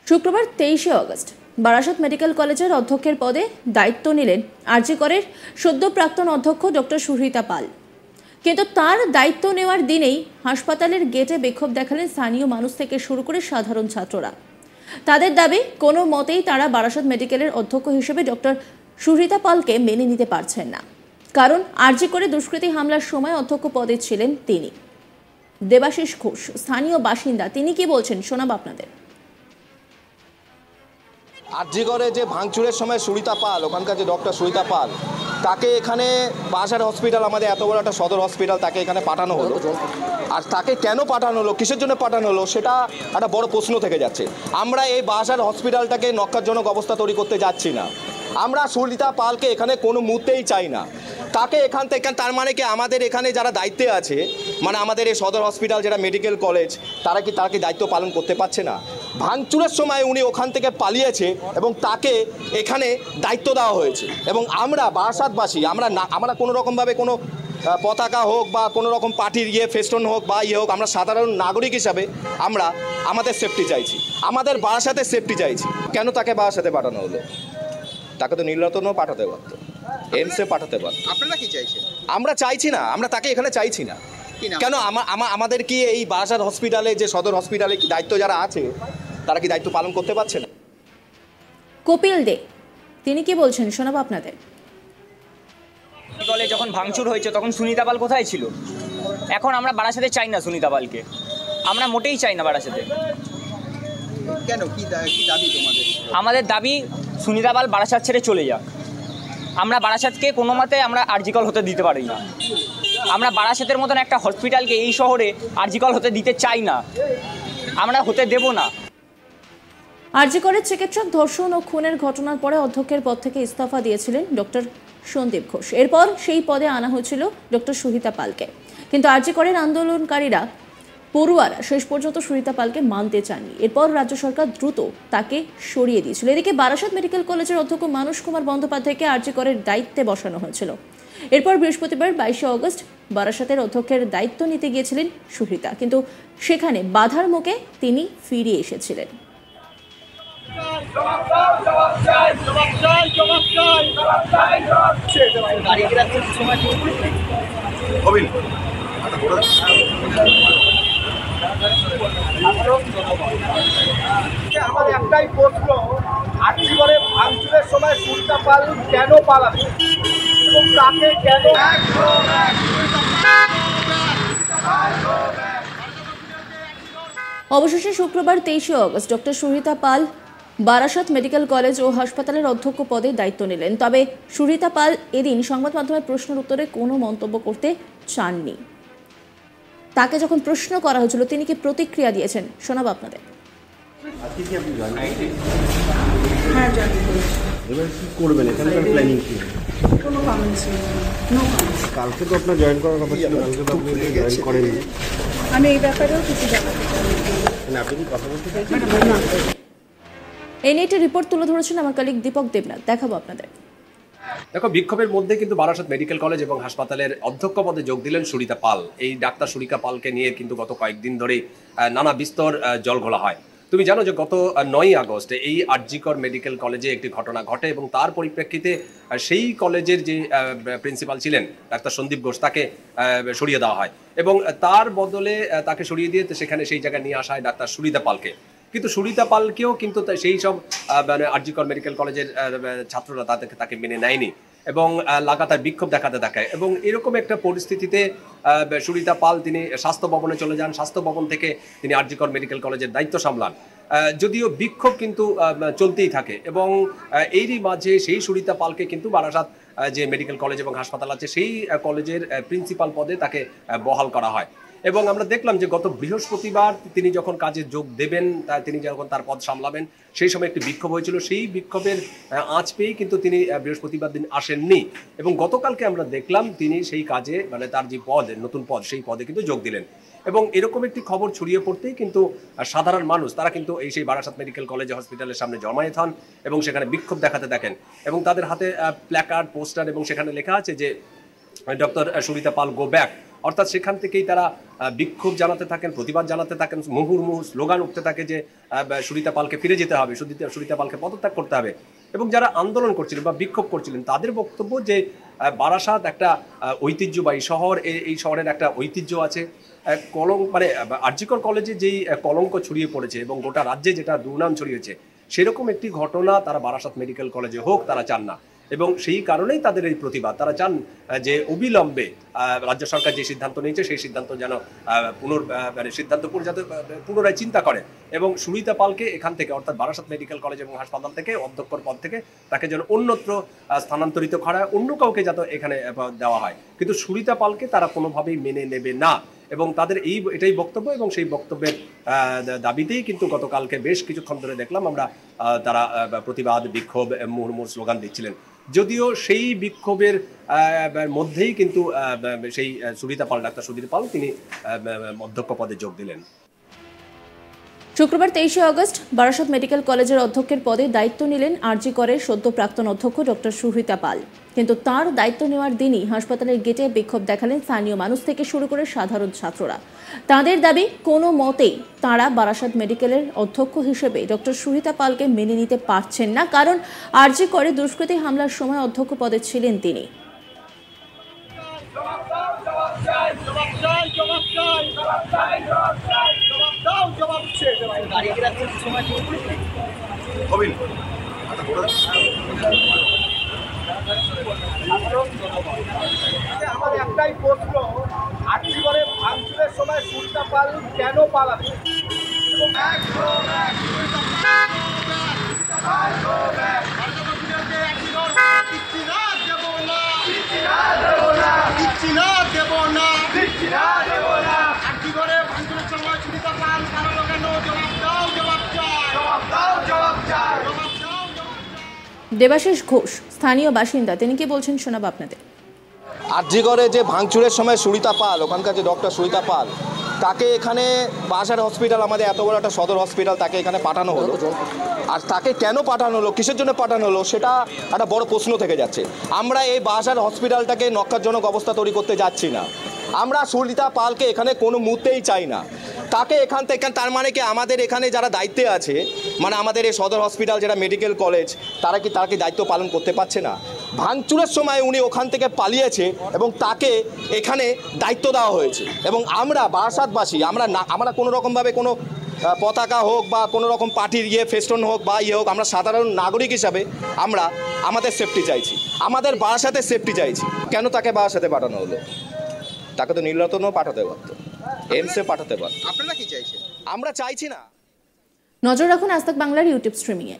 শুক্রবার 23শে August Barasat medical কলেজের অধ্যক্ষের পদে দায়িত্ব নিলেন আরজি করের সদ্য প্রাক্তন অধ্যক্ষ ডক্টর সুহৃতা পাল। কিন্তু তার দায়িত্ব নেওয়ার দিনেই হাসপাতালের গেটে বিক্ষোভ দেখালেন স্থানীয় মানুষ থেকে শুরু করে সাধারণ ছাত্ররা। তাদের দাবি, কোনো মতেই তারা বারাসত মেডিকেলের অধ্যক্ষ হিসেবে ডক্টর সুহৃতা পালকে মেনে নিতে পারছেন না। কারণ আরজি করে দুষ্কৃতী হামলার সময় অধ্যক্ষ পদে ছিলেন তিনি। দেবাশিস ঘোষ স্থানীয় বাসিন্দা, তিনি কি বলছেন শোনাব আপনাদের। আরজি করে যে ভাঙচুরের সময় সুহৃতা পাল, ওখানকার যে ডক্টর সুহৃতা পাল, তাকে এখানে বাসার হসপিটাল, আমাদের এত বড় একটা সদর হসপিটাল, তাকে এখানে পাঠানো হলো। আর তাকে কেন পাঠানো হলো, কিসের জন্য পাঠানো হলো, সেটা একটা বড় প্রশ্ন থেকে যাচ্ছে। আমরা এই বাসার হসপিটালটাকে নক্কারজনক অবস্থা তৈরি করতে যাচ্ছি না। আমরা সুহৃতা পালকে এখানে কোনো মুহূর্তেই চাই না। তাকে এখান থেকে, তার মানে কি আমাদের এখানে যারা দায়িত্বে আছে, মানে আমাদের এই সদর হসপিটাল যেটা মেডিকেল কলেজ, তারা কি দায়িত্ব পালন করতে পারছে না? ভাঙচুরের সময় উনি ওখান থেকে পালিয়েছে এবং তাকে এখানে দায়িত্ব দেওয়া হয়েছে। এবং আমরা বারাসাতবাসী, আমরা কোনো রকমভাবে কোনো পতাকা হোক বা কোনো রকম পার্টির ফেস্টন হোক বা হোক, আমরা সাধারণ নাগরিক হিসাবে আমরা আমাদের সেফটি চাইছি, আমাদের বারাসাতের সেফটি চাইছি। কেন তাকে বারাসাতে পাঠানো হলো? তাকে তো নীলরতনও পাঠাতে পারত, এমসে পাঠাতে পারত। আপনারা কি চাইছেন? আমরা চাইছি না, আমরা তাকে এখানে চাইছি না। কেন আমাদের কি এই বারাসাত হসপিটালে, যে সদর হসপিটালে কি দায়িত্ব যারা আছে, তারা কি দায়িত্ব পালন করতে পারছে না? কপিল দে তিনি কি বলছেন শোনাবো আপনাদের। কলেজে যখন ভাঙচুর হয়েছে তখন সুনিতা পাল কোথায় ছিল? এখন আমরা বারাসাতে চাই না সুনিতা পালকে, আমরা মোটেই চাই না বারাসাতে। কেন, কি দাবি তোমাদের? আমাদের দাবি সুনিতা পাল বারাসাত ছেড়ে চলে যাক। আমরা বারাসাতকে কোনো মতে আমরা আরজিকল হতে দিতে পারি না। আমরা বারাসাতের মতন একটা হসপিটালকে এই শহরে আরজিকল হতে দিতে চাই না, আমরা হতে দেব না। আরজি করের চিকিৎসক ধর্ষণ ও খুনের ঘটনার পরে অধ্যক্ষের পদ থেকে ইস্তফা দিয়েছিলেন ডক্টর সন্দীপ ঘোষ। এরপর সেই পদে আনা হয়েছিল ডক্টর সুহৃতা পালকে। কিন্তু আরজি করের আন্দোলনকারীরা, পড়ুয়ারা শেষ পর্যন্ত সুহৃতা পালকে মানতে চাননি। এরপর রাজ্য সরকার দ্রুত তাকে সরিয়ে দিয়েছিল। এদিকে বারাসত মেডিকেল কলেজের অধ্যক্ষ মানস কুমার বন্দ্যোপাধ্যায়কে আরজি করের দায়িত্বে বসানো হয়েছিল। এরপর বৃহস্পতিবার 22শে অগস্ট বারাসতের অধ্যক্ষের দায়িত্ব নিতে গিয়েছিলেন সুহৃতা, কিন্তু সেখানে বাধার মুখে তিনি ফিরে এসেছিলেন। আমার একটাই প্রশ্ন, আরজি করে ভাঙচুরের সময় সুহৃতা পাল কেন পালাবে এবং তাকে কেন? অবশেষে শুক্রবার 23শে অগস্ট ডক্টর সুহৃতা পাল বারাসত মেডিকেল কলেজ ও হাসপাতালের অধ্যক্ষ পদে দায়িত্ব নিলেন। তবে সুহৃতা পাল এদিন সংবাদ মাধ্যমের প্রশ্নের উত্তরে কোনো মন্তব্য করতে চাননি। তাকে যখন প্রশ্ন করা হয়েছিল তিনি কি প্রতিক্রিয়া দিয়েছেন শোনাবো আপনাদের। এবার কি করবেন, এখানকার প্ল্যানিং কি? কোনো কমেন্টস নেই, নো কমেন্টস। কালকে তো আপনার জয়েন করার কথা ছিল, কালকে তো আপনি জয়েন করেননি। আমি এই ব্যাপারেও কিছু জানাতে চাই মানে আপনি কি কথা বলতে চাইছেন? না। এই নিয়ে একটি রিপোর্ট তুলে ধরেছেন আমার কলিগ দীপক দেবনাথ, দেখাবো আপনাদের। দেখো, বিক্ষোভের মধ্যে কিন্তু বারাসত মেডিকেল কলেজ এবং হাসপাতালের অধ্যক্ষ পদে যোগ দিলেন সুহৃতা পাল। এই ডাক্তার সুহৃতা পালকে নিয়ে কিন্তু গত কয়েকদিন ধরেই নানা বিস্তর জলঘোলা হয়। তুমি জানো যে গত 9ই আগস্ট এই আরজিকর মেডিকেল কলেজে একটি ঘটনা ঘটে এবং তার পরিপ্রেক্ষিতে সেই কলেজের যে প্রিন্সিপাল ছিলেন ডাক্তার সন্দীপ ঘোষ, তাকে সরিয়ে দেওয়া হয় এবং তার বদলে তাকে সরিয়ে দিয়ে সেখানে সেই জায়গায় নিয়ে আসা হয় ডাক্তার সুহৃতা পালকে। কিন্তু সুহৃতা পালকেও কিন্তু সেই সব মানে আরজিকর মেডিকেল কলেজের ছাত্ররা তাকে মেনে নেয়নি এবং লাগাতার বিক্ষোভ দেখাতে দেখায়। এবং এরকম একটা পরিস্থিতিতে সুহৃতা পাল তিনি স্বাস্থ্য ভবনে চলে যান। স্বাস্থ্য ভবন থেকে তিনি আরজিকর মেডিকেল কলেজের দায়িত্ব সামলান। যদিও বিক্ষোভ কিন্তু চলতেই থাকে এবং এরই মাঝে সেই সুহৃতা পালকে কিন্তু বারাসাত যে মেডিকেল কলেজ এবং হাসপাতাল আছে সেই কলেজের প্রিন্সিপাল পদে তাকে বহাল করা হয়। এবং আমরা দেখলাম যে গত বৃহস্পতিবার তিনি যখন কাজে যোগ দেবেন, তিনি যখন তার পদ সামলাবেন, সেই সময় একটি বিক্ষোভ হয়েছিল। সেই বিক্ষোভের আঁচ পেয়েই কিন্তু তিনি বৃহস্পতিবার দিন আসেননি এবং গতকালকে আমরা দেখলাম তিনি সেই কাজে, মানে তার যে পদ, নতুন পদ, সেই পদে কিন্তু যোগ দিলেন। এবং এরকম একটি খবর ছড়িয়ে পড়তেই কিন্তু সাধারণ মানুষ তারা কিন্তু সেই বারাসত মেডিকেল কলেজ হসপিটালের সামনে জমায়েত হন এবং সেখানে বিক্ষোভ দেখাতে দেখেন এবং তাদের হাতে প্ল্যাকার্ড, পোস্টার এবং সেখানে লেখা আছে যে ডক্টর সুহৃতা পাল গো ব্যাক, অর্থাৎ সেখান থেকেই তারা বিক্ষোভ জানাতে থাকেন, প্রতিবাদ জানাতে থাকেন, মুহুর্মুহু স্লোগান উঠতে থাকে যে সুরিতা পালকে ফিরে যেতে হবে, সুরিতা পালকে পদত্যাগ করতে হবে। এবং যারা আন্দোলন করছিলেন বা বিক্ষোভ করছিলেন তাদের বক্তব্য যে বারাসাত একটা ঐতিহ্যবাহী শহর, এই শহরের একটা ঐতিহ্য আছে। মানে আরজিকর কলেজে যেই কলঙ্ক ছড়িয়ে পড়েছে এবং গোটা রাজ্যে যেটা দুর্নাম ছড়িয়েছে, সেরকম একটি ঘটনা তারা বারাসাত মেডিকেল কলেজে হোক তারা চান না। এবং সেই কারণেই তাদের এই প্রতিবাদ। তারা চান যে অবিলম্বে রাজ্য সরকার যে সিদ্ধান্ত নিয়েছে সেই সিদ্ধান্ত যেন যাতে পুনরায় চিন্তা করে এবং সুরিতা পালকে এখান থেকে অর্থাৎ বারাসাত মেডিকেল কলেজ এবং হাসপাতাল থেকে অধ্যক্ষর পদ থেকে তাকে যেন অন্যত্র স্থানান্তরিত করা হয়, অন্য কাউকে যাতে এখানে দেওয়া হয়। কিন্তু সুরিতা পালকে তারা কোনোভাবেই মেনে নেবে না এবং তাদের এটাই বক্তব্য এবং সেই বক্তব্যের দাবিতেই কিন্তু গতকালকে বেশ কিছুক্ষণ ধরে দেখলাম আমরা তারা প্রতিবাদ, বিক্ষোভ, মুহুর্মুহু স্লোগান দিচ্ছিলেন। যদিও সেই বিক্ষোভের মধ্যেই কিন্তু সেই সুরিতা পাল, ডাক্তার সুরিতা পাল তিনি অধ্যক্ষ পদে যোগ দিলেন। শুক্রবার 23শে আগস্ট বারাসাত মেডিকেল কলেজের অধ্যক্ষের পদে দায়িত্ব নিলেন আরজি করের সদ্য প্রাক্তন অধ্যক্ষ ডক্টর সুহিতা পাল। কিন্তু তার দায়িত্ব নেওয়ার দিনই হাসপাতালের গেটে বিক্ষোভ দেখালেন স্থানীয় মানুষ থেকে শুরু করে সাধারণ ছাত্ররা। তাদের দাবি, কোনো মতেই তাঁরা বারাসাত মেডিকেলের অধ্যক্ষ হিসেবে ডক্টর সুহিতা পালকে মেনে নিতে পারছেন না, কারণ আরজি করে দুষ্কৃতী হামলার সময় অধ্যক্ষ পদে ছিলেন তিনি। আমার একটাই প্রশ্ন, আরজিকরে ভাঙচুরের সময় সুরিতা পাল কেন পালাবে? দেবাশিস ঘোষ স্থানীয় বাসিন্দা, তিনি কি বলছেন শোনাবো আপনাদের। আরজিকরে যে ভাঙচুরের সময় সুরিতা পাল, ওখানকার যে ডক্টর সুরিতা পাল, তাকে এখানে বাসার হসপিটাল, আমাদের এত বড় একটা সদর হসপিটাল, তাকে এখানে পাঠানো হলো। আর তাকে কেন পাঠানো হলো, কিসের জন্য পাঠানো হলো, সেটা একটা বড় প্রশ্ন থেকে যাচ্ছে। আমরা এই বাসার হসপিটালটাকে নক্কারজনক অবস্থা তৈরি করতে যাচ্ছি না। আমরা সুরিতা পালকে এখানে কোনো মুহূর্তেই চাই না। তাকে এখান থেকে, তার মানে কি আমাদের এখানে যারা দায়িত্বে আছে, মানে আমাদের এই সদর হসপিটাল যেটা মেডিকেল কলেজ, তারা কি দায়িত্ব পালন করতে পারছে না? ভাঙচুরের সময় উনি ওখান থেকে পালিয়েছে এবং তাকে এখানে দায়িত্ব দেওয়া হয়েছে। এবং আমরা বারাসাতবাসী, আমরা কোনো রকমভাবে কোনো পতাকা হোক বা কোনো রকম পার্টির ফেস্টন হোক বা হোক, আমরা সাধারণ নাগরিক হিসাবে আমরা আমাদের সেফটি চাইছি, আমাদের বারাসাতের সেফটি চাইছি। কেন তাকে বারাসাতে পাঠানো হলো? তাকে তো নীলরতনও পাঠাতে পারতো, এমসে পাঠাতে পারতো। আপনারা কি চাইছেন? আমরা চাইছি না। নজর রাখুন আজ তাক বাংলার ইউটিউব স্ট্রিমিংয়ে।